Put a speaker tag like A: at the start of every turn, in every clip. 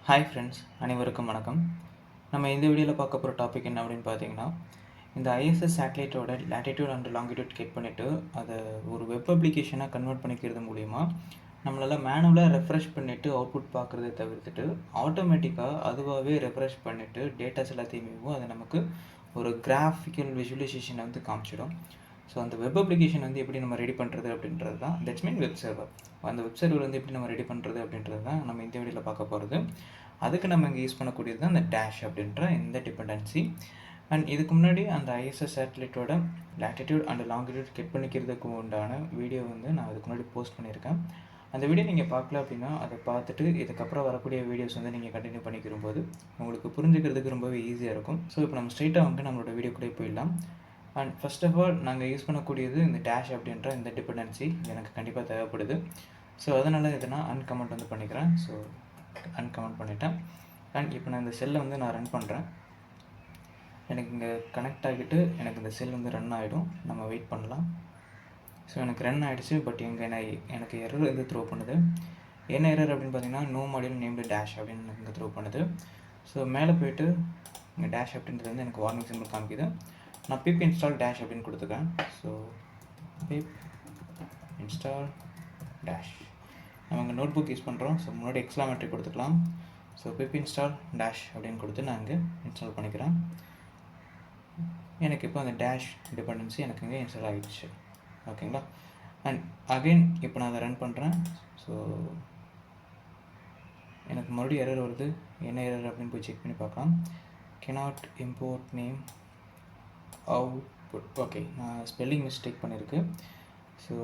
A: Hi friends, அனைவருக்கும் வணக்கம். நம்ம இந்த வீடியோவில் பார்க்க போகிற டாபிக் என்ன அப்படின்னு பார்த்தீங்கன்னா, இந்த ஐஎஸ்எஸ் சேட்டலைட்டோட லேட்டிடியூட் அண்ட் லாங்கிடியூட் கெட் பண்ணிவிட்டு அதை ஒரு வெப் அப்ளிகேஷனாக கன்வெர்ட் பண்ணிக்கிறது மூலிமா நம்மளால் மேனுவலாக ரெஃப்ரெஷ் பண்ணிவிட்டு அவுட்புட் பார்க்குறதை தவிர்த்துட்டு ஆட்டோமேட்டிக்காக அதுவாகவே ரெஃப்ரெஷ் பண்ணிவிட்டு டேட்டாஸ் எல்லாத்தையுமே அதை நமக்கு ஒரு கிராஃபிக்கல் விஷுவலைசேஷனை வந்து காமிச்சிடும். ஸோ அந்த வெப் அப்ளிகேஷன் வந்து எப்படி நம்ம ரெடி பண்ணுறது அப்படின்றது தான் தட்ஸ் மீன் வெப் சர்வர். அந்த வெப் சர்வர் வந்து எப்படி நம்ம ரெடி பண்ணுறது அப்படின்றது தான் நம்ம இந்த வீடியோவில் பார்க்க போகிறது. அதுக்கு நம்ம இங்கே யூஸ் பண்ணக்கூடியது தான் அந்த டேஷ் அப்படின்ற இந்த டிபெண்டன்சி. அண்ட் இதுக்கு முன்னாடி அந்த ஐஎஸ்எஸ் சேட்டலைட்டோட லேட்டிடியூட் அண்ட் லாங்கிடியூட் கெட் பண்ணிக்கிறதுக்கு உண்டான வீடியோ வந்து நான் அதுக்கு முன்னாடி போஸ்ட் பண்ணியிருக்கேன். அந்த வீடியோ நீங்கள் பார்க்கல அப்படின்னா அதை பார்த்துட்டு இதுக்கப்புறம் வரக்கூடிய வீடியோஸ் வந்து நீங்கள் கண்டினியூ பண்ணிக்கிறம்போது உங்களுக்கு புரிஞ்சுக்கிறதுக்கு ரொம்பவே ஈஸியாக இருக்கும். ஸோ இப்போ நம்ம ஸ்ட்ரெயிட்டாக வந்து நம்மளோட வீடியோக்குள்ளே போயிடலாம். அண்ட் ஃபர்ஸ்ட் ஆஃப் ஆல் நாங்கள் யூஸ் பண்ணக்கூடியது இந்த டேஷ் அப்படின்ற இந்த டிபெண்டன்சி எனக்கு கண்டிப்பாக தேவைப்படுது. ஸோ அதனால் இதை நான் அன்கமெண்ட் வந்து பண்ணிக்கிறேன். ஸோ அன்கமெண்ட் பண்ணிட்டேன். அண்ட் இப்போ நான் இந்த செல்லை வந்து நான் ரன் பண்ணுறேன். எனக்கு இங்கே கனெக்ட் ஆகிட்டு எனக்கு இந்த செல் வந்து ரன் ஆகிடும். நம்ம வெயிட் பண்ணலாம். ஸோ எனக்கு ரன் ஆகிடுச்சு. பட் எனக்கு எரர் வந்து த்ரோ பண்ணுது. என்ன எரர் அப்படின்னு பார்த்தீங்கன்னா நோ மாடியூல் நேம்டு டேஷ் அப்படின்னு எனக்கு இங்கே த்ரோ பண்ணுது. ஸோ மேலே போய்ட்டு இங்கே டேஷ் அப்படின்றது வந்து எனக்கு வார்னிங் சிம்பிள் காமிக்குது. நான் pip install dash அப்படின்னு கொடுத்துருக்கேன். ஸோ pip install dash நம்ம இங்கே நோட் புக் யூஸ் பண்ணுறோம். ஸோ முன்னாடி எக்ஸ்க்ளாமேட்டரி கொடுத்துக்கலாம். ஸோ pip install dash அப்படின்னு கொடுத்து நான் இங்கே இன்ஸ்டால் பண்ணிக்கிறேன். எனக்கு இப்போ அந்த டேஷ் டிபெண்டன்சி எனக்கு இங்கே இன்ஸ்டால் ஆகிடுச்சு. ஓகேங்களா. அண்ட் அகெயின் இப்போ நான் அதை ரன் பண்ணுறேன். ஸோ எனக்கு மறுபடியும் எரர் வருது. என்ன எரர் அப்படின்னு போய் செக் பண்ணி பார்க்கலாம். cannot import name output. Okay, நான் ஸ்பெல்லிங் மிஸ்டேக் பண்ணியிருக்கு. ஸோ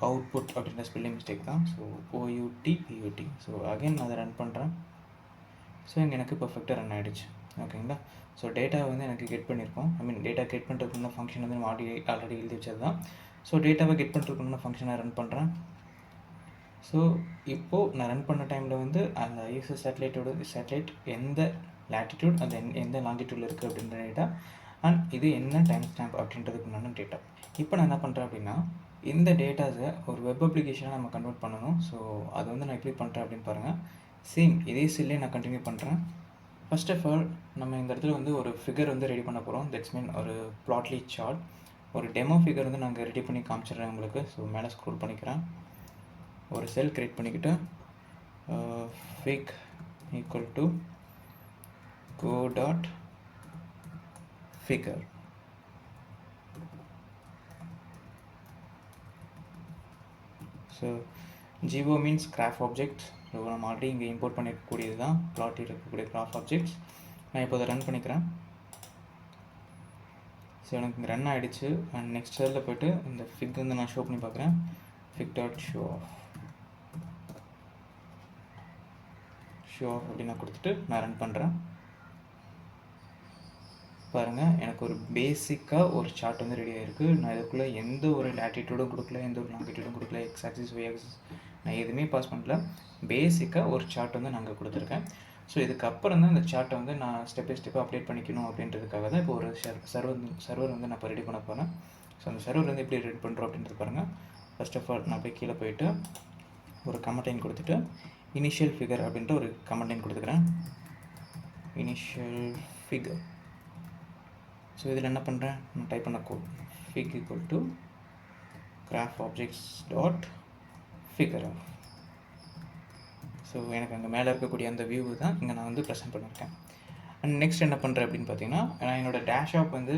A: அவுட்புட் அப்படின்ற ஸ்பெல்லிங் மிஸ்டேக் தான். So OUTPUT. ஸோ அகைன் நான் அதை ரன் பண்ணுறேன். ஸோ இங்கே எனக்கு பர்ஃபெக்டாக ரன் ஆகிடுச்சு. ஓகேங்களா. ஸோ டேட்டா வந்து எனக்கு கெட் பண்ணியிருக்கோம். டேட்டா கெட் பண்ணுறதுக்குள்ள ஃபங்க்ஷன் வந்து நம்ம ஆல்ரெடி எழுதி வச்சது தான். ஸோ டேட்டாவை கெட் பண்ணுறதுக்குள்ள ஃபங்க்ஷனை ரன் பண்ணுறேன். ஸோ இப்போது நான் ரன் பண்ண டைமில் வந்து அந்த ஐஎஸ்எஸ் சேட்டலைட் எந்த லேட்டிடியூட் அந்த எந்த லாங்கிடியூடில் இருக்குது அப்படின்ற டேட்டா அண்ட் இது என்ன டைம் ஸ்டாம்ப் அப்படின்றதுக்கு முன்னாடி டேட்டா. இப்போ நான் என்ன பண்ணுறேன் அப்படின்னா இந்த டேட்டாஸை ஒரு வெப் அப்ளிகேஷனாக நம்ம கன்வெர்ட் பண்ணணும். ஸோ அது வந்து நான் எப்படி பண்ணுறேன் அப்படின்னு பாருங்கள். சேம் இதே செல்லே நான் கண்டினியூ பண்ணுறேன். ஃபர்ஸ்ட் ஆஃப் ஆல் நம்ம இந்த இடத்துல வந்து ஒரு ஃபிகர் வந்து ரெடி பண்ண போகிறோம். தட்ஸ் மீன் ஒரு ப்ளாட்லி சார்ட், ஒரு டெமோ ஃபிகர் வந்து நாங்கள் ரெடி பண்ணி காமிச்சிடுறேன் உங்களுக்கு. ஸோ மேலே ஸ்க்ரோல் பண்ணிக்கிறேன். ஒரு செல் க்ரியேட் பண்ணிக்கிட்டு fig equal to go dot figure. So GO means graph objects. So நம்ம ஆல்ரெடி இங்கே இம்போர்ட் பண்ணிக்கக்கூடியது தான் ப்ளாட்டில் இருக்கக்கூடிய கிராஃப் ஆப்ஜெக்ட்ஸ். நான் இப்போ அதை ரன் பண்ணிக்கிறேன். ஸோ எனக்கு இங்கே ரன் ஆகிடுச்சு. அண்ட் நெக்ஸ்ட் செல்லில் போய்ட்டு இந்த ஃபிக் வந்து நான் ஷோ பண்ணி பார்க்குறேன். ஃபிக் டாட் ஷோ ஆஃப் அப்படின்னு நான் கொடுத்துட்டு நான் ரன் பண்ணுறேன். பாருங்கள், எனக்கு ஒரு பேசிக்காக ஒரு சார்ட் வந்து ரெடி ஆகிருக்கு. நான் இதுக்குள்ளே எந்த ஒரு லேட்டிடியூடும் கொடுக்கல, எந்த ஒரு லாங்கிடியூடும் கொடுக்கல, எக்ஸ் ஆக்சிஸ் ஒய் ஆக்சிஸ் நான் எதுவுமே பாஸ் பண்ணல. பேசிக்காக ஒரு சார்ட் வந்து நாங்கள் கொடுத்துருக்கேன். ஸோ இதுக்கப்புறம் தான் இந்த சார்ட்டை வந்து நான் ஸ்டெப் பை ஸ்டெப்பாக அப்டேட் பண்ணிக்கணும் அப்படின்றதுக்காக தான் இப்போ ஒரு சர்வர் வந்து நான் இப்போ ரெடி பண்ண போகிறேன். ஸோ அந்த சர்வர் வந்து எப்படி ரெடி பண்ணுறோம் அப்படின்றது பாருங்கள். ஃபர்ஸ்ட் ஆஃப் ஆல் நான் அப்படியே கீழே போயிட்டு ஒரு கமெண்டைன் கொடுத்துட்டு இனிஷியல் ஃபிகர் அப்படின்ற ஒரு கமெண்டைன் கொடுத்துக்கிறேன். Initial figure. ஸோ இதில் என்ன பண்ணுறேன், நான் டைப் பண்ண code fig equal to graph objects dot figure of. So எனக்கு அங்கே மேலே இருக்கக்கூடிய அந்த வியூ தான் இங்கே நான் வந்து ப்ரெசென்ட் பண்ணியிருக்கேன். அண்ட் நெக்ஸ்ட் என்ன பண்ணுறேன் அப்படின்னு பார்த்தீங்கன்னா, நான் என்னோடய டேஷ் ஆப் வந்து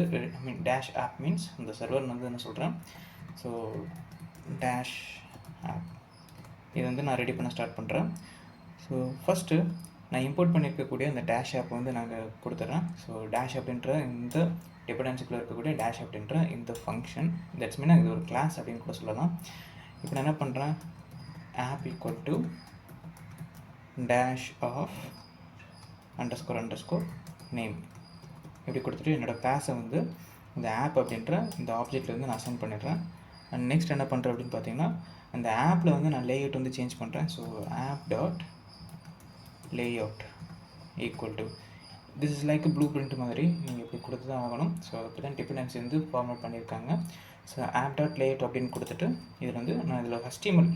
A: டேஷ் ஆப் மீன்ஸ் இந்த சர்வர் வந்து என்ன சொல்கிறேன். ஸோ டேஷ் ஆப் இது வந்து நான் ரெடி பண்ண ஸ்டார்ட் பண்ணுறேன். ஸோ ஃபஸ்ட்டு நான் இம்போர்ட் பண்ணியிருக்கக்கூடிய அந்த டேஷ் ஆப் வந்து நாங்கள் கொடுத்துட்றேன். ஸோ டேஷ் அப்படின்ற இந்த டிபெண்டன்சிக்குள்ளே இருக்கக்கூடிய டேஷ் அப்படின்ற இந்த ஃபங்க்ஷன் தட்ஸ் மீன் இது ஒரு கிளாஸ் அப்படின்னு கூட சொல்லலாம். இப்போ நான் என்ன பண்ணுறேன், app equal to dash of underscore name இப்படி கொடுத்துட்டு என்னோடய கிளாஸை வந்து இந்த ஆப் அப்படின்ற இந்த ஆப்ஜெக்டில் வந்து நான் அசைன் பண்ணிடுறேன். அண்ட் நெக்ஸ்ட் என்ன பண்ணுறேன் அப்படின்னு பார்த்தீங்கன்னா, அந்த ஆப்பில் வந்து நான் லேஅவுட் வந்து சேஞ்ச் பண்ணுறேன். So app dot layout equal to this is like blueprint மாதிரி நீங்கள் இப்படி கொடுத்து தான் ஆகணும். ஸோ அப்படி தான் டிபெண்டன்சி வந்து ஃபார்மேட் பண்ணியிருக்காங்க. ஸோ ஆப் டாட் லேஅவுட் அப்படின்னு கொடுத்துட்டு இதில் வந்து நான் இதில் HTML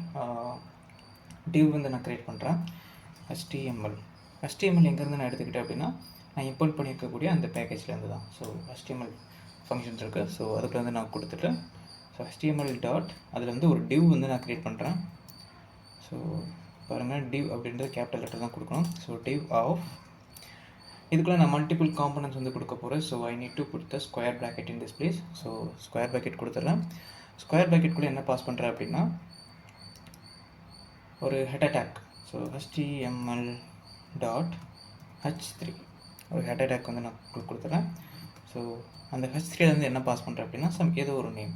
A: டிவ் வந்து நான் க்ரியேட் பண்ணுறேன். HTML HTML எங்கேருந்து நான் எடுத்துக்கிட்டேன் அப்படின்னா, நான் இம்போர்ட் பண்ணியிருக்கக்கூடிய அந்த பேக்கேஜ்லேருந்து தான். ஸோ HTML ஃபங்க்ஷன்ஸ் இருக்குது. ஸோ அதுக்குள்ள வந்து நான் கொடுத்துட்டு, ஸோ HTML டாட் அதில் வந்து ஒரு div வந்து நான் க்ரியேட் பண்ணுறேன். ஸோ பாருங்கள், div அப்படின்றது கேபிட்டல் லெட்டர் தான் கொடுக்கணும். ஸோ div ஆஃப், இதுக்குள்ளே நான் மல்டிபிள் காம்பனன்ட்ஸ் வந்து கொடுக்க போகிறேன். So I need to put the square bracket in this place. So square bracket கொடுத்துட்றேன். ஸ்கொயர் ப்ராக்கெட்குள்ளே என்ன பாஸ் பண்ணுறேன் அப்படின்னா, ஒரு head attack. So HTML dot h3 ஒரு ஹெட் அட்டாக் வந்து நான் கொடுத்துட்றேன். ஸோ அந்த h3 வந்து என்ன பாஸ் பண்ணுறேன் அப்படின்னா, ஏதோ ஒரு name,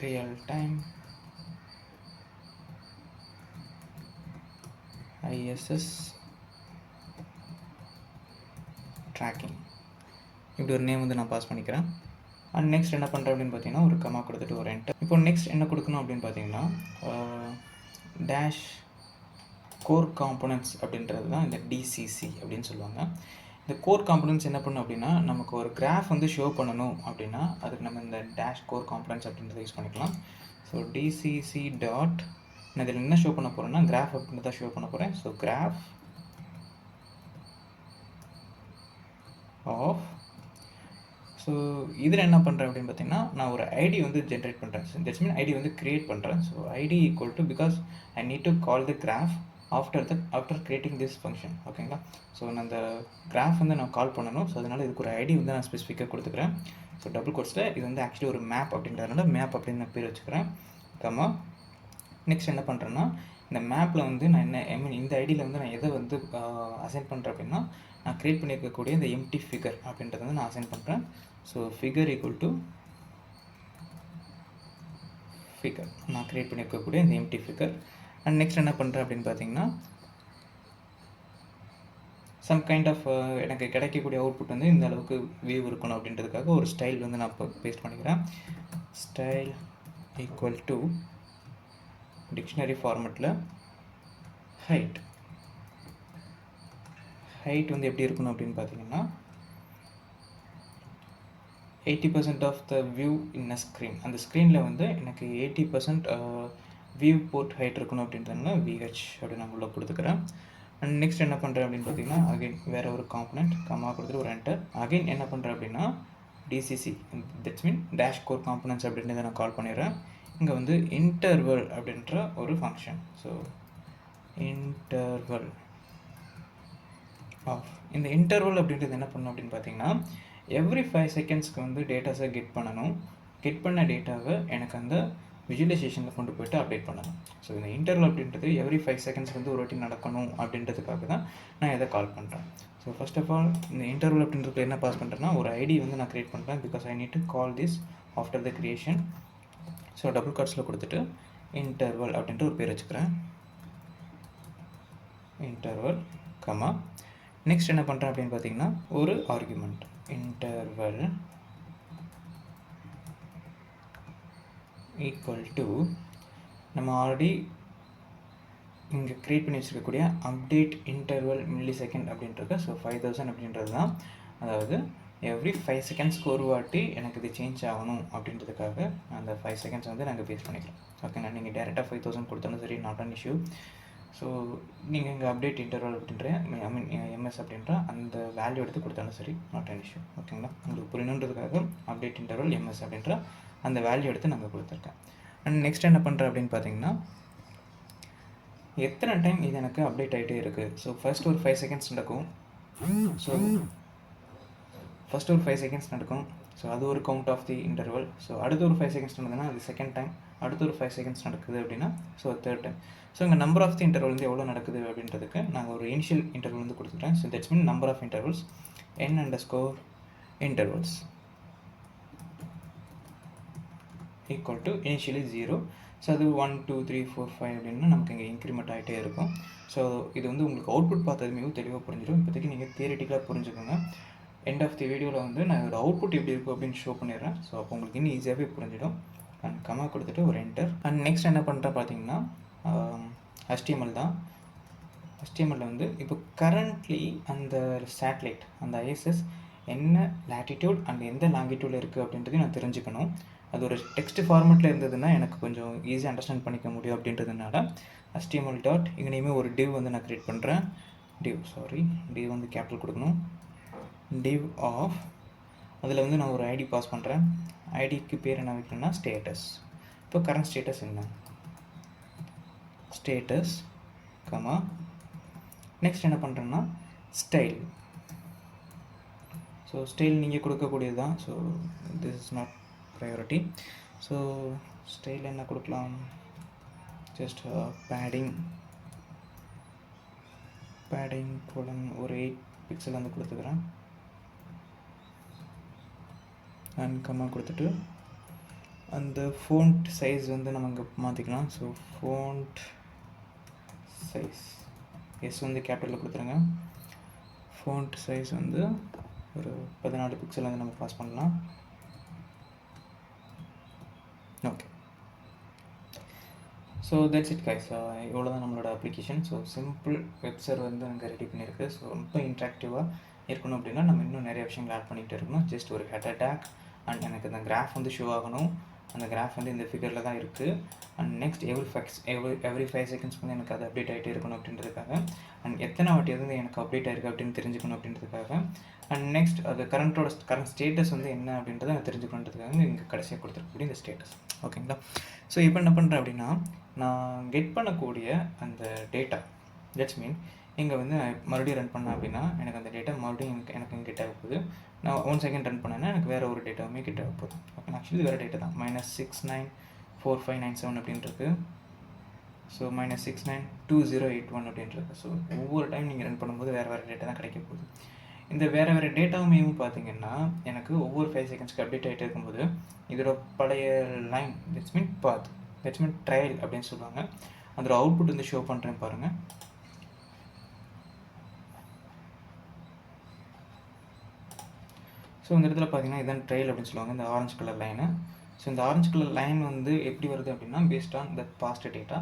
A: real time ISS tracking, இப்படி ஒரு நேம் வந்து நான் பாஸ் பண்ணிக்கிறேன். அண்ட் நெக்ஸ்ட் என்ன பண்ணுறேன் அப்படின்னு பார்த்தீங்கன்னா, ஒரு கமா கொடுத்துட்டு ஒரு என்டர். இப்போ நெக்ஸ்ட் என்ன கொடுக்கணும் அப்படின்னு பார்த்தீங்கன்னா, டேஷ் கோர் காம்பனன்ட்ஸ் அப்படின்றது தான் இந்த DCC அப்படின்னு சொல்லுவாங்க. இந்த கோர் காம்பனன்ட்ஸ் என்ன பண்ணும் அப்படின்னா, நமக்கு ஒரு கிராஃப் வந்து ஷோ பண்ணணும் அப்படின்னா அதுக்கு நம்ம இந்த டேஷ் கோர் காம்பனன்ட்ஸ் அப்படின்றத யூஸ் பண்ணிக்கலாம். ஸோ DCC டாட், நான் இதில் என்ன ஷோ பண்ண போகிறேன்னா, கிராஃப் அப்படின்னு தான் ஷோ பண்ண போகிறேன். ஸோ கிராஃப் ஆஃப், ஸோ இதில் என்ன பண்ணுறேன் அப்படின்னு பார்த்தீங்கன்னா, நான் ஒரு ஐடி வந்து ஜென்ரேட் பண்ணுறேன். ஸோ தட்ஸ் மீன் ஐடி வந்து க்ரியேட் பண்ணுறேன். So ID equal to, because I need to call the graph after creating this function. ஓகேங்களா? ஸோ நான் அந்த கிராஃப் வந்து நான் கால் பண்ணணும். ஸோ அதனால் இதுக்கு ஒரு ஐடி வந்து நான் ஸ்பெசிஃபிக்காக கொடுத்துக்கிறேன். ஸோ டபுள் கோட்ஸில் இது வந்து ஆக்சுவலி ஒரு மேப் அப்படின்றதுனால மேப் அப்படின்னு நான் பேர் வச்சுக்கிறேன். கமா நெக்ஸ்ட் என்ன பண்ணுறேன்னா, இந்த மேப்பில் வந்து நான் என்ன இந்த ஐடியில் வந்து நான் எதை வந்து அசைன் பண்ணுறேன் அப்படின்னா, நான் க்ரியேட் பண்ணியிருக்கக்கூடிய இந்த எம்டி ஃபிகர் அப்படின்றத வந்து நான் அசைன் பண்ணுறேன். So figure equal to figure, நான் க்ரியேட் பண்ணியிருக்கக்கூடிய இந்த எம்டி ஃபிகர். அண்ட் நெக்ஸ்ட் என்ன பண்ணுறேன் அப்படின்னு பார்த்தீங்கன்னா, சம் கைண்ட் ஆஃப் எனக்கு கிடைக்கக்கூடிய அவுட்புட் வந்து இந்த அளவுக்கு வியூ இருக்கணும் அப்படின்றதுக்காக ஒரு ஸ்டைல் வந்து நான் இப்போ பேஸ்ட் பண்ணிக்கிறேன். ஸ்டைல் ஈக்குவல் டு டிக்ஷனரி ஃபார்மெட்டில் ஹைட். ஹைட் வந்து எப்படி இருக்கணும் அப்படின்னு பார்த்தீங்கன்னா, 80% of the view in a screen, அந்த ஸ்க்ரீனில் வந்து எனக்கு 80% வியூ போர்ட் ஹைட் இருக்கணும் அப்படின்றதுனால VH அப்படின்னு நான் உள்ள கொடுத்துக்கிறேன். அண்ட் நெக்ஸ்ட் என்ன பண்ணுறேன் அப்படின்னு பார்த்தீங்கன்னா, அகைன் வேறு ஒரு காம்பனண்ட் கமா கொடுத்துட்டு ஒரு என்டர். அகைன் என்ன பண்ணுறேன் அப்படின்னா, DCC that's mean dash core components அப்படின்றத நான் கால் பண்ணிடுறேன். இங்கே வந்து இன்டர்வல் அப்படின்ற ஒரு ஃபங்க்ஷன். ஸோ இன்டர்வல் ஆஃப், இந்த இன்டர்வல் அப்படின்றது என்ன பண்ணணும் அப்படின்னு பார்த்தீங்கன்னா, எவ்ரி 5 செகண்ட்ஸ்க்கு வந்து டேட்டாஸை கெட் பண்ணணும். கெட் பண்ண டேட்டாவை எனக்கு அந்த விஜுவலைசேஷனில் கொண்டு போய்ட்டு அப்டேட் பண்ணணும். ஸோ இந்த இன்டர்வல் அப்படின்றது எவ்ரி 5 செகண்ட்ஸ்க்கு வந்து ஒரு வாட்டி நடக்கணும் அப்படின்றதுக்காக தான் நான் இதை கால் பண்ணுறேன். ஸோ ஃபர்ஸ்ட் ஆஃப் ஆல் இந்த இன்டர்வல் அப்படின்றதுக்கு என்ன பாஸ் பண்ணுறேன்னா, ஒரு ஐடி வந்து நான் க்ரியேட் பண்ணுறேன். Because I need to call this after the creation. So double காட்ஸில் கொடுத்துட்டு இன்டர்வல் அப்படின்ட்டு ஒரு பேர் வச்சுக்கிறேன். இன்டர்வல் கமா நெக்ஸ்ட் என்ன பண்ணுறேன் அப்படின்னு பார்த்தீங்கன்னா, ஒரு ஆர்குமெண்ட் இன்டர்வல் ஈக்குவல் டு, நம்ம ஆல்ரெடி இங்கே க்ரியேட் பண்ணி வச்சுருக்கக்கூடிய அப்டேட் இன்டர்வல் மில்லி செகண்ட் அப்படின்றது. ஸோ 5000 அப்படின்றது தான், அதாவது எவ்ரி 5 செகண்ட்ஸ்க்கு ஒரு வாட்டி எனக்கு இது சேஞ்ச் ஆகணும் அப்படின்றதுக்காக அந்த 5 செகண்ட்ஸ் வந்து நாங்கள் பேஸ் பண்ணிக்கிறோம். ஓகேண்ணா, நீங்கள் டேரெக்டாக 5000 கொடுத்தாலும் சரி, நாட் அன் இஷ்யூ. ஸோ நீங்கள் இங்கே அப்டேட் இன்டர்வல் அப்படின்ற MS அப்படின்ற அந்த வேல்யூ எடுத்து கொடுத்தாலும் சரி, நாட் அன் இஷ்யூ. ஓகேங்களா? உங்களுக்கு புரியணுன்றதுக்காக அப்டேட் இன்டர்வல் MS அப்படின்ற அந்த வேல்யூ எடுத்து நாங்கள் கொடுத்துருக்கேன். அண்ட் நெக்ஸ்ட் என்ன பண்ணுறேன் அப்படின்னு பார்த்தீங்கன்னா, எத்தனை டைம் இது எனக்கு அப்டேட் ஆகிட்டே இருக்குது. ஸோ ஃபர்ஸ்ட் ஒரு 5 செகண்ட்ஸ் நடக்கும். ஸோ ஃபஸ்ட் ஒரு 5 செகண்ட்ஸ் நடக்கும். ஸோ அது ஒரு count of the interval. So அடுத்து ஒரு 5 செகண்ட்ஸ் நடந்ததுன்னா அது செகண்ட் டைம். அடுத்து ஒரு 5 செகண்ட்ஸ் நடக்குது அப்படின்னா ஸோ தேர்ட் டைம். ஸோ இங்கே நம்பர் ஆஃப் தி இன்டர்வல் வந்து எவ்வளோ நடக்குது அப்படின்றதுக்கு நாங்கள் ஒரு இனிஷியல் இன்டர்வல் வந்து கொடுத்துட்டேன். So that's mean number of intervals n_intervals equal to initially 0. So அது 1 2 3 4 5 அப்படின்னு நமக்கு இங்கே இன்க்ரிமெண்ட் ஆகிட்டே இருக்கும். ஸோ இது வந்து உங்களுக்கு அவுட்புட் பார்த்ததுமே தெளிவாக புரிஞ்சிடும். இப்போதைக்கு நீங்கள் தியரிட்டிக்கலாக புரிஞ்சுக்கோங்க. எண்ட் ஆஃப் தி வீடியோவில் வந்து நான் இதோட அவுட்புட் எப்படி இருக்கும் அப்படின்னு ஷோ பண்ணிடுறேன். ஸோ அப்போ உங்களுக்கு இன்னும் ஈஸியாகவே புரிஞ்சிடும். அண்ட் கமா கொடுத்துட்டு ஒரு என்டர். அண்ட் நெக்ஸ்ட் என்ன பண்ணுறேன் பார்த்தீங்கன்னா, HTML தான். HTML வந்து இப்போ கரண்ட்லி அந்த சேட்டலைட் அந்த ISS என்ன லேட்டிடியூட் அண்ட் எந்த லாங்கிடியூடில் இருக்குது அப்படின்றதையும் நான் தெரிஞ்சுக்கணும். அது ஒரு டெக்ஸ்ட் ஃபார்மெட்டில் இருந்ததுன்னா எனக்கு கொஞ்சம் ஈஸியாக அண்டர்ஸ்டாண்ட் பண்ணிக்க முடியும் அப்படின்றதுனால HTML டாட் இங்கேயுமே ஒரு div வந்து நான் க்ரியேட் பண்ணுறேன். div வந்து கேபிட்டல் கொடுக்கணும். div ஆஃப், அதில் வந்து நான் ஒரு ஐடி பாஸ் பண்ணுறேன். ஐடிக்கு பேர் என்ன வைக்கணும்னா ஸ்டேட்டஸ். இப்போ கரண்ட் ஸ்டேட்டஸ் என்ன, ஸ்டேட்டஸ் கமா நெக்ஸ்ட் என்ன பண்ணுறேன்னா ஸ்டைல். ஸோ ஸ்டைல் நீங்கள் கொடுக்கக்கூடியது தான். So this is not priority. So style என்ன கொடுக்கலாம், ஜஸ்ட் பேடிங் கோலன் ஒரு 8 பிக்சல் வந்து கொடுத்துக்கிறேன். அண்ட் கம்மா கொடுத்துட்டு அந்த ஃபோண்ட் சைஸ் வந்து நம்ம இங்கே மாற்றிக்கலாம். ஸோ ஃபோண்ட் சைஸ் எஸ் வந்து கேபிட்டலில் கொடுத்துருங்க. ஃபோண்ட் சைஸ் வந்து ஒரு 14 பிக்சல் வந்து நம்ம பாஸ் பண்ணலாம். Okay, so that's it guys. இவ்வளோ தான் நம்மளோட அப்ளிகேஷன். ஸோ சிம்பிள் வெப்சர் வந்து நாங்கள் ரெடி பண்ணியிருக்கு. ஸோ ரொம்ப இன்ட்ராக்டிவாக இருக்கணும் அப்படின்னா நம்ம இன்னும் நிறைய விஷயங்கள் ஆட் பண்ணிகிட்டு இருக்கணும். ஜஸ்ட் ஒரு ஹெடர் டேக் அண்ட் எனக்கு அந்த கிராஃப் வந்து ஷோ ஆகணும். அந்த கிராஃப் வந்து இந்த ஃபிகரில் தான் இருக்குது. அண்ட் நெக்ஸ்ட் எவ்ரி 5 செகண்ட்ஸ் வந்து எனக்கு அது அப்டேட் ஆகிட்டே இருக்கணும் அப்படின்றதுக்காக, அண்ட் எத்தனை வாட்டி வந்து எனக்கு அப்டேட் ஆகிருக்கு அப்படின்னு தெரிஞ்சுக்கணும் அப்படின்றதுக்காக, அண்ட் நெக்ஸ்ட் அது கரண்ட் ஸ்டேட்டஸ் வந்து என்ன அப்படின்றத நான் தெரிஞ்சுக்கணுன்றதுக்காக இங்கே கடைசியாக கொடுத்துருக்கக்கூடிய இந்த ஸ்டேட்டஸ். ஓகேங்களா? ஸோ இப்போ என்ன பண்ணுறேன் அப்படின்னா, நான் கெட் பண்ணக்கூடிய அந்த டேட்டா, தட்ஸ் மீன் இங்கே வந்து மறுபடியும் ரன் பண்ணேன் அப்படின்னா எனக்கு அந்த டேட்டா மறுபடியும் எனக்கு இங்கே கிட்ட ஆக போகுது. நான் 1 செகண்ட் ரன் பண்ணேன்னா எனக்கு வேறு ஒரு டேட்டாவுமே கிட்ட ஆக போகுது. ஓகே, ஆக்சுவலி வேறு டேட்டா தான் -694597 அப்படின்ட்டு. ஸோ -692081 அப்படின்ட்டு. ஸோ ஒவ்வொரு டைம் நீங்கள் ரன் பண்ணும்போது வேறு டேட்டா தான் கிடைக்க போகுது. இந்த வேறு டேட்டாவுமே பார்த்தீங்கன்னா எனக்கு ஒவ்வொரு 5 செகண்ட்ஸ்க்கு அப்டேட் ஆகிட்டே இருக்கும்போது இதோட பழைய line, that's mean path, that's mean trail அப்படின்னு சொல்லுவாங்க, அதோட அவுட்புட் வந்து ஷோ பண்ணுறேன் பாருங்கள். ஸோ இந்த இடத்துல பார்த்தீங்கன்னா இதான் ட்ரையல் அப்படின்னு சொல்லுவாங்க, இந்த ஆரஞ்சு கலர் லைனு. ஸோ இந்த ஆரஞ்சு கலர் லைன் வந்து எப்படி வருது அப்படின்னா based on the past data.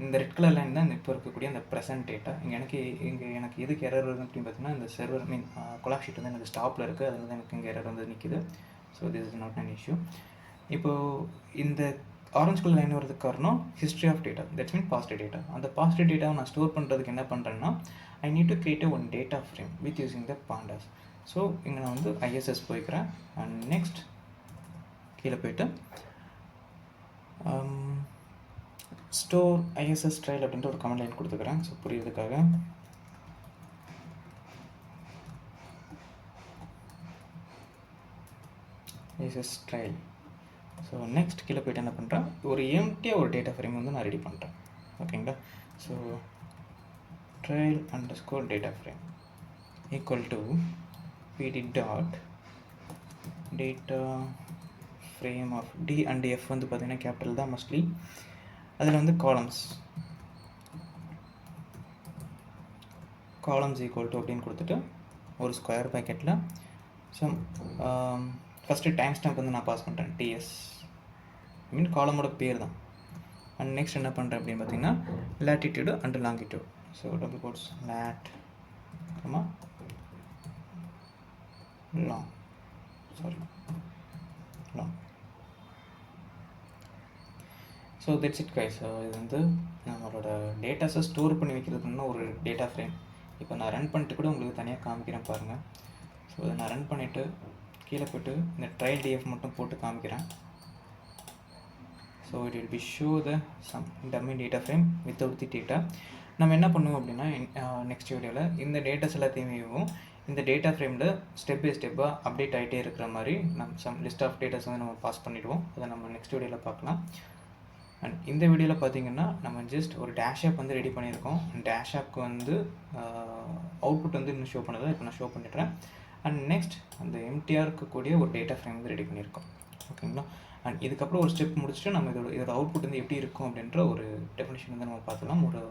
A: இந்த ரெட் கலர் லைன் தான் இப்போ இருக்கக்கூடிய அந்த ப்ரெசென்ட் டேட்டா. எனக்கு எதுக்கு எரர் வருது அப்படின்னு பார்த்தீங்கன்னா இந்த சர்வர் கொலாப் ஷீட் வந்து எனக்கு ஸ்டாப்பில் இருக்குது, அதில் தான் எனக்கு இங்கே எரர் வந்து நிற்கிது. So this is not an issue. இப்போது இந்த ஆரஞ்சு கலர் லைன் வரதுக்கு காரணம் history of data, that's mean past data. அந்த பாஸ்ட் டேட்டாவை நான் ஸ்டோர் பண்ணுறதுக்கு என்ன பண்ணுறேன்னா I need to create one data frame with using the pandas. So இங்கே நான் வந்து ஐஎஸ்எஸ் போய்க்கிறேன். அண்ட் நெக்ஸ்ட் கீழே போய்ட்டு ஸ்டோர் ஐஎஸ்எஸ் ட்ரையல் அப்படின்ற ஒரு கமெண்ட் லைன் கொடுத்துக்கிறேன். ஸோ புரியுறதுக்காக ஐஎஸ்எஸ் ட்ரையல். ஸோ நெக்ஸ்ட் கீழே போய்ட்டு என்ன பண்ணுறேன், ஒரு எம்டியாக ஒரு டேட்டா ஃப்ரேம் வந்து நான் ரெடி பண்ணுறேன். ஓகேங்களா? So trail _ data frame equal to pd dot data frame of D and F வந்து பார்த்தீங்கன்னா கேபிட்டல் தான் மோஸ்ட்லி. அதில் வந்து காலம்ஸ் ஈக்குவல் டு அப்படின்னு கொடுத்துட்டு ஒரு ஸ்கொயர் பேக்கெட்டில் ஸோ ஃபஸ்ட்டு டைம் ஸ்டாம்ப் வந்து நான் பாஸ் பண்ணுறேன், டிஎஸ் மீன் காலமோட பேர் தான். அண்ட் நெக்ஸ்ட் என்ன பண்ணுறேன் அப்படின்னு பார்த்தீங்கன்னா latitude and longitude. So double quotes lat comma long. So that's it guys. இது வந்து நம்மளோட டேட்டாஸை ஸ்டோர் பண்ணி வைக்கிறதுக்குன்னு ஒரு டேட்டா ஃப்ரேம். இப்போ நான் ரன் பண்ணிட்டு கூட உங்களுக்கு தனியாக காமிக்கிறேன் பாருங்கள். ஸோ இதை நான் ரன் பண்ணிவிட்டு கீழே போய்ட்டு இந்த ட்ரையல் டிஎஃப் மட்டும் போட்டு காமிக்கிறேன். So it will be show the some dummy data frame without the data. நம்ம என்ன பண்ணுவோம் அப்படின்னா நெக்ஸ்ட் வீடியோவில் இந்த டேட்டாஸ் எல்லாத்தையுமே இந்த டேட்டா ஃப்ரேமில் ஸ்டெப் பை ஸ்டெப்பாக அப்டேட் ஆகிட்டே இருக்கிற மாதிரி சம் லிஸ்ட் ஆஃப் டேட்டாஸ் வந்து நம்ம பாஸ் பண்ணிவிடுவோம். அதை நம்ம நெக்ஸ்ட் வீடியோவில் பார்க்கலாம். அண்ட் இந்த வீடியோவில் பார்த்தீங்கன்னா நம்ம ஜஸ்ட் ஒரு டேஷ் ஆப் வந்து ரெடி பண்ணியிருக்கோம். டேஷ் ஆப்க்கு வந்து அவுட்புட் வந்து இன்னும் ஷோ பண்ணதை இப்போ நான் ஷோ பண்ணிடுறேன். அண்ட் நெக்ஸ்ட் அந்த எம்டிஆர் இருக்கக்கூடிய ஒரு டேட்டா ஃப்ரேம் வந்து ரெடி பண்ணியிருக்கோம். ஓகேங்களா? அண்ட் இதுக்கப்புறம் ஒரு ஸ்டெப் முடிச்சுட்டு நம்ம இதோட அவுட்புட் வந்து எப்படி இருக்கும் அப்படின்ற ஒரு டெஃபினிஷன் வந்து நம்ம பார்த்துக்கலாம், ஒரு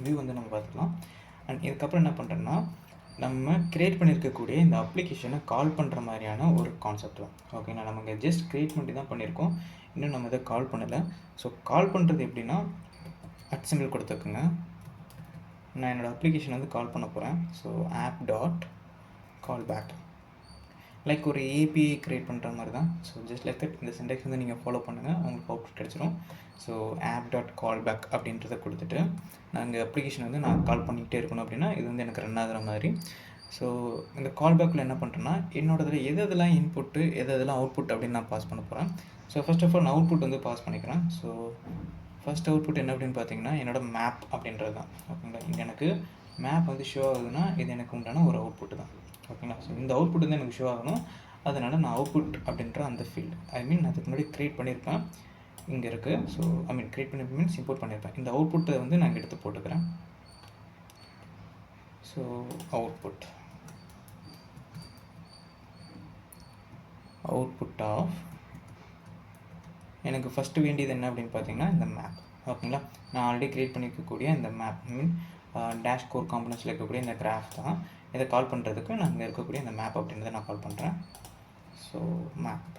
A: வியூ வந்து நம்ம பார்த்துக்கலாம். அண்ட் இதுக்கப்புறம் என்ன பண்ணுறேன்னா நம்ம க்ரியேட் பண்ணியிருக்கக்கூடிய இந்த அப்ளிகேஷனை கால் பண்ணுற மாதிரியான ஒரு கான்செப்ட் தான். ஓகேங்களா? நம்ம இங்கே ஜஸ்ட் க்ரியேட் பண்ணி தான் பண்ணியிருக்கோம், இன்னும் நம்ம இதை கால் பண்ணலை. ஸோ கால் பண்ணுறது எப்படின்னா @ கொடுத்துக்குங்க. நான் என்னோடய அப்ளிகேஷன் வந்து கால் பண்ண போகிறேன். So app.callback. லைக் ஒரு ஏபிஐ க்ரியேட் பண்ணுற மாதிரி தான். ஸோ ஜஸ்ட் லைக் தட் இந்த சின்டெக்ஸ் வந்து நீங்கள் ஃபாலோ பண்ணுங்கள், உங்களுக்கு அவுட்புட் கிடச்சிரும். So app dot callback அப்படின்றத கொடுத்துட்டு நாங்கள் அப்ளிகேஷன் வந்து நான் கால் பண்ணிக்கிட்டே இருக்கணும் அப்படின்னா இது வந்து எனக்கு ரன் ஆகிற மாதிரி. ஸோ இந்த கால் பேக்கில் என்ன பண்ணுறேன்னா என்னோடதில் எதெல்லாம் இன்புட்டு எதெல்லாம் அவுட்புட் அப்படின்னு நான் பாஸ் பண்ண போகிறேன். ஸோ ஃபர்ஸ்ட் ஆஃப் ஆல் நான் அவுட்புட் வந்து பாஸ் பண்ணிக்கிறேன். ஸோ ஃபர்ஸ்ட் அவுட்புட் என்ன அப்படின்னு பார்த்தீங்கன்னா என்னோடய மேப் அப்படின்றது தான். ஓகேங்களா, இங்கே எனக்கு மேப் வந்து ஷோ ஆகுதுன்னா இது எனக்கு உண்டான ஒரு அவுட்புட் தான். ஓகேங்களா, ஸோ இந்த அவுட்புட் வந்து எனக்கு ஷோ ஆகணும். அதனால் நான் அவுட்புட் அப்படின்ற அந்த ஃபீல்டு அதுக்கு முன்னாடி க்ரியேட் பண்ணியிருப்பேன், இங்கே இருக்குது. ஸோ க்ரியேட் பண்ணியிருப்பேன் மீன்ஸ் இம்போர்ட் பண்ணியிருப்பேன். இந்த அவுட்புட்டை வந்து நான் எடுத்து போட்டுக்கிறேன். ஸோ அவுட்புட் ஆஃப் எனக்கு ஃபஸ்ட்டு வேண்டியது என்ன அப்படின்னு பார்த்தீங்கன்னா இந்த மேப். ஓகேங்களா, நான் ஆல்ரெடி க்ரியேட் பண்ணியிருக்கக்கூடிய இந்த மேப் டேஷ் கோர் காம்பனன்ட்ஸில் இருக்கக்கூடிய இந்த கிராஃப் தான். இதை கால் பண்ணுறதுக்கு நான் இங்கே இருக்கக்கூடிய இந்த மேப் அப்படின்றத நான் கால் பண்ணுறேன். ஸோ மேப்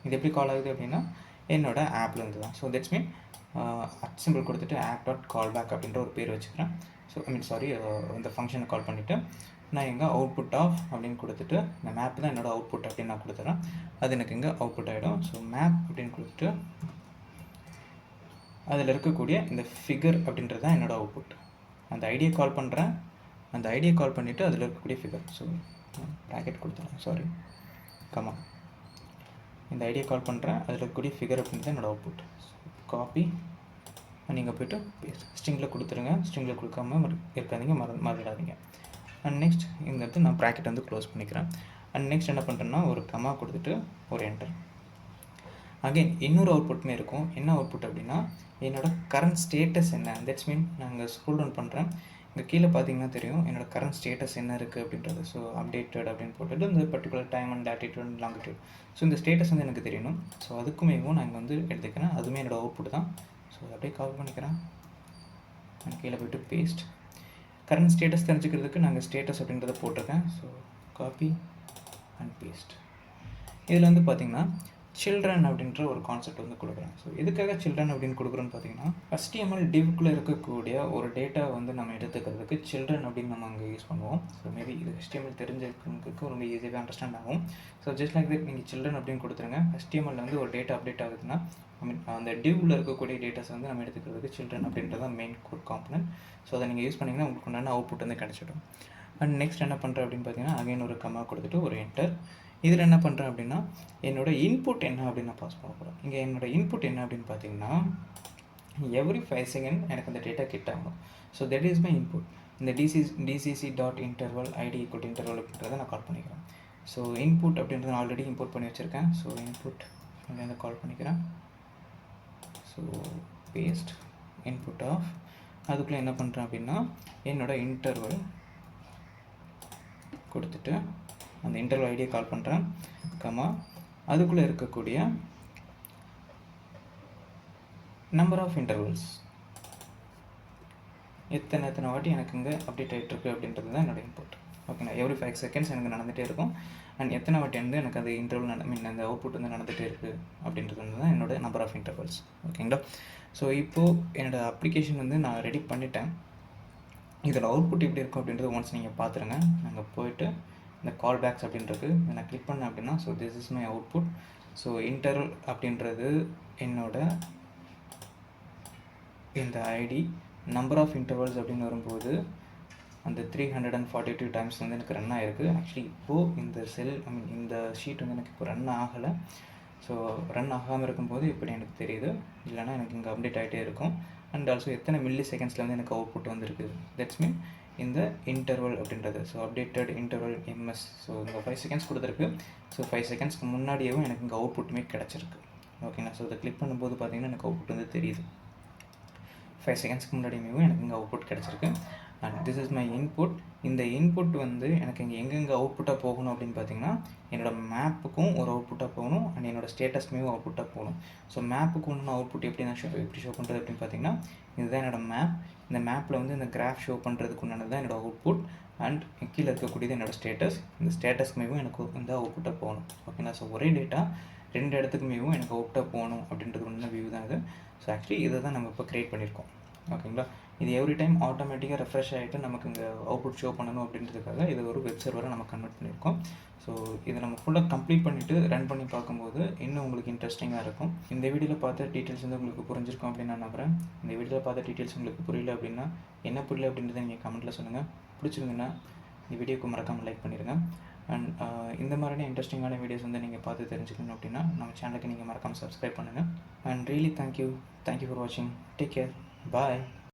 A: இது எப்படி கால் ஆகுது அப்படின்னா என்னோடய ஆப்லேருந்து தான். ஸோ தட்ஸ் மீன் சிம்பிள் கொடுத்துட்டு ஆப் டாட் கால் பேக் அப்படின்ற ஒரு பேர் வச்சுக்கிறேன். ஸோ இந்த ஃபங்க்ஷனை கால் பண்ணிவிட்டு நான் எங்கே அவுட்புட் ஆஃப் அப்படின்னு கொடுத்துட்டு இந்த மேப் தான் என்னோடய அவுட்புட் அப்படின்னு நான் கொடுத்துட்றேன். அது எனக்கு இங்கே அவுட்புட் ஆகிடும். ஸோ மேப் அப்படின்னு கொடுத்துட்டு அதில் இருக்கக்கூடிய இந்த ஃபிகர் அப்படின்றது தான் என்னோடய அவுட்புட். அந்த ஐடியை கால் பண்ணுறேன், அந்த ஐடியை கால் பண்ணிவிட்டு அதில் இருக்கக்கூடிய ஃபிகர், ஸோ ப்ராக்கெட் கொடுத்துறேன், கமா இந்த ஐடியை கால் பண்ணுறேன், அதில் இருக்கக்கூடிய ஃபிகர் அப்படின்றது என்னோடய அவுட்புட். காப்பி நீங்கள் போய்ட்டு ஸ்ட்ரிங்கில் கொடுத்துருங்க, ஸ்ட்ரிங்கில் கொடுக்காம இருக்காதீங்க, மறந்துடாதீங்க. அண்ட் நெக்ஸ்ட் இந்த இடத்துல நான் ப்ராக்கெட் வந்து க்ளோஸ் பண்ணிக்கிறேன். அண்ட் நெக்ஸ்ட் என்ன பண்ணுறேன்னா ஒரு கமா கொடுத்துட்டு ஒரு என்டர். அகெயின் இன்னொரு அவுட்புட்டுமே இருக்கும். என்ன அவுட்புட் அப்படின்னா என்னோடய கரண்ட் ஸ்டேட்டஸ் என்ன. தட்ஸ் மீன் நான் இங்கே ஸ்க்ரோல் டவுன் பண்ணுறேன், இங்கே கீழே பார்த்தீங்கன்னா தெரியும் என்னோடய கரண்ட் ஸ்டேட்டஸ் என்ன இருக்குது அப்படின்றது. ஸோ அப்டேட்டட் அப்படின்னு போட்டுட்டு இந்த particular time and latitude and longitude. So இந்த ஸ்டேட்டஸ் வந்து எனக்கு தெரியணும். ஸோ அதுக்குமேவும் நான் இங்கே வந்து எடுத்துக்கிறேன், அதுவுமே என்னோடய அவுட்புட் தான். ஸோ அப்படியே கால் பண்ணிக்கிறேன், நான் கீழே போய்ட்டு பேஸ்ட். கரண்ட் ஸ்டேட்டஸ் தெரிஞ்சுக்கிறதுக்கு நாங்கள் ஸ்டேட்டஸ் அப்படின்றத போட்டிருக்கேன். So copy and paste. இதில் வந்து பார்த்திங்கன்னா சில்ட்ரன் அப்படின்ற ஒரு கான்செப்ட் வந்து கொடுக்குறேன். ஸோ எதுக்காக சில்ட்ரன் அப்படின்னு கொடுக்குறோன்னு பார்த்தீங்கன்னா HTML டிவ்க்குள்ளே இருக்கக்கூடிய ஒரு டேட்டா வந்து நம்ம எடுத்துக்கிறதுக்கு சில்ட்ரன் அப்படின்னு நம்ம அங்கே யூஸ் பண்ணுவோம். ஸோ மேபி இது HTML தெரிஞ்சுக்கிறதுக்கு ரொம்ப ஈஸியாகவே அண்டர்ஸ்டாண்ட் ஆகும். ஸோ ஜஸ்ட் லைக் தட் நீங்கள் சில்ட்ரன் அப்படின்னு கொடுத்துருங்க. HTML வந்து ஒரு டேட்டா அப்டேட் ஆகுதுன்னா அந்த டிவ்வில் இருக்கக்கூடிய டேட்டாஸ் வந்து நம்ம எடுத்துக்கிறதுக்கு சில்ட்ரன் அப்படின்றது தான் மெயின் கோர் காம்பனன்ட். ஸோ அதை நீங்கள் யூஸ் பண்ணிங்கன்னா உங்களுக்கு உண்டான அவுட்புட் வந்து கிடச்சிடும். அண்ட் நெக்ஸ்ட் என்ன பண்ணுறேன் அப்படின்னு பார்த்தீங்கன்னா அகைன் ஒரு கமா கொடுத்துட்டு ஒரு என்டர். இதில் என்ன பண்ணுறேன் அப்படின்னா என்னோடய இன்புட் என்ன அப்படின்னு நான் பாஸ் பண்ண போகிறேன். இங்கே என்னோடய இன்புட் என்ன அப்படின்னு பார்த்தீங்கன்னா எவ்ரி 5 செகண்ட் எனக்கு அந்த டேட்டா கிட்ட ஆகணும். So that is my input. இந்த DCC dot interval ID equal interval அப்படின்றத நான் கால் பண்ணிக்கிறேன். ஸோ இன்புட் அப்படின்றத நான் ஆல்ரெடி இம்போர்ட் பண்ணி வச்சுருக்கேன். ஸோ இன்புட் அப்படின்றத கால் பண்ணிக்கிறேன். ஸோ பேஸ்ட் இன்புட் ஆஃப் அதுக்குள்ளே என்ன பண்ணுறேன் அப்படின்னா என்னோடய இன்டர்வல் கொடுத்துட்டு அந்த இன்டர்வல் ஐடியை கால் பண்ணுறேன், கமா அதுக்குள்ளே இருக்கக்கூடிய நம்பர் ஆஃப் இன்டர்வல்ஸ் எத்தனை வாட்டி எனக்கு இங்கே அப்டேட் ஆகிட்டுருக்கு அப்படின்றது தான் என்னோடய இன்புட். ஓகேங்களா, எவ்ரி 5 செகண்ட்ஸ் எனக்கு நடந்துகிட்டே இருக்கும். அண்ட் எத்தனை வாட்டி வந்து எனக்கு அந்த இன்டர்வல் அந்த அவுட்புட் வந்து நடந்துகிட்டே இருக்குது அப்படின்றது வந்து தான் என்னோடய நம்பர் ஆஃப் இன்டர்வல்ஸ். ஓகேங்களா, ஸோ இப்போது என்னோடய அப்ளிகேஷன் வந்து நான் ரெடி பண்ணிட்டேன். இதில் அவுட்புட் எப்படி இருக்கும் அப்படின்றது ஒன்ஸ் நீங்கள் பார்த்துருங்க. நாங்கள் போய்ட்டு இந்த கால் பேக்ஸ் அப்படின்றது நான் கிளிக் பண்ணேன் அப்படின்னா so this is my output. So interval அப்படின்றது என்னோட இந்த ஐடி நம்பர் ஆஃப் இன்டர்வல்ஸ் அப்படின்னு வரும்போது அந்த 342 டைம்ஸ் வந்து எனக்கு ரன் ஆகிருக்கு. ஆக்சுவலி இப்போது இந்த இந்த ஷீட் வந்து எனக்கு இப்போ ரன் ஆகலை. ஸோ ரன் ஆகாமல் இருக்கும்போது இப்படி எனக்கு தெரியுது, இல்லைனா எனக்கு இங்கே அப்டேட் ஆகிட்டே இருக்கும். அண்ட் ஆல்சோ எத்தனை மில்லி செகண்ட்ஸில் வந்து எனக்கு அவுட்புட் வந்துருக்கு. தட்ஸ் மீன் இந்த இன்டர்வல் அப்படின்றது. So updated interval MS. So இங்கே 5 செகண்ட்ஸ் கொடுத்துருக்கு. ஸோ 5 செகண்ட்ஸ்க்கு முன்னாடியேவும் எனக்கு இங்கே அவுட்புட்டுமே கிடச்சிருக்கு. ஓகேங்களா, ஸோ இதை கிளிக் பண்ணும்போது பார்த்தீங்கன்னா எனக்கு அவுட்புட் வந்து தெரியுது. 5 செகண்ட்ஸ்க்கு முன்னாடியுமே எனக்கு இங்கே அவுட்புட் கிடச்சிருக்கு. And this is my input. இந்த இன்புட் வந்து எனக்கு இங்கே எங்கெங்கே அவுட்புட்டாக போகணும் அப்படின்னு பார்த்தீங்கன்னா என்னோடய மேப்புக்கும் ஒரு அவுட்புட்டாக போகணும் அண்ட் என்னோடய ஸ்டேட்டஸ்க்குமே அவுட்புட்டாக போகணும். ஸோ மேப்புக்கு ஒன்று அவுட்புட் எப்படி நான் எப்படி ஷோ பண்ணுறது அப்படின்னு பார்த்தீங்கன்னா இதுதான் என்னோடய மேப். இந்த மேப்பில் வந்து இந்த கிராஃப் ஷோ பண்ணுறதுக்கு உண்டானது தான் என்னோடய அவுட்புட். அண்ட் கீழே இருக்கக்கூடியது என்னோடய ஸ்டேட்டஸ். இந்த ஸ்டேட்டஸ்க்குமேவும் எனக்கு இந்த அவுட்புட்டாக போகணும். ஓகேங்களா, ஸோ ஒரே டேட்டா 2 இடத்துக்குமேவும் எனக்கு அவுட்டாக போகணும் அப்படின்றது ஒன்று வியூ தான் இது. ஸோ ஆக்சுவலி இதை தான் நம்ம இப்போ க்ரியேட் பண்ணியிருக்கோம். ஓகேங்களா, இது எவ்ரி டைம் ஆட்டோமேட்டிக்காக ரெஃப்ரெஷ் ஆகிட்டு நமக்கு இங்கே அவுட்புட் ஷோ பண்ணணும் அப்படின்றதுக்காக இது ஒரு வெப் சர்வரை நம்ம கன்வெர்ட் பண்ணியிருக்கோம். ஸோ இதை நம்ம ஃபுல்லாக கம்ப்ளீட் பண்ணிவிட்டு ரன் பண்ணி பார்க்கும்போது இன்னும் உங்களுக்கு இன்ட்ரெஸ்டிங்காக இருக்கும். இந்த வீடியோவில் பார்த்த டீட்டெயில்ஸ் வந்து உங்களுக்கு புரிஞ்சிருக்கும் அப்படின்னு நான் நம்புகிறேன். இந்த வீடியோவில் பார்த்த டீட்டெயில்ஸ் உங்களுக்கு புரியல அப்படின்னா என்ன புரியல அப்படின்றத நீங்கள் கமெண்ட்டில் சொல்லுங்கள். பிடிச்சிருந்துன்னா இந்த வீடியோக்கு மறக்காமல் லைக் பண்ணிடுங்க. அண்ட் இந்த மாதிரியான இன்ட்ரெஸ்டிங்கான வீடியோஸ் வந்து நீங்கள் பார்த்து தெரிஞ்சுக்கணும் அப்படின்னா நம்ம சேனலுக்கு நீங்கள் மறக்காமல் சப்ஸ்கிரைப் பண்ணுங்கள். அண்ட் ரியலி தேங்க்யூ ஃபார் வாட்சிங். Take care. பாய்.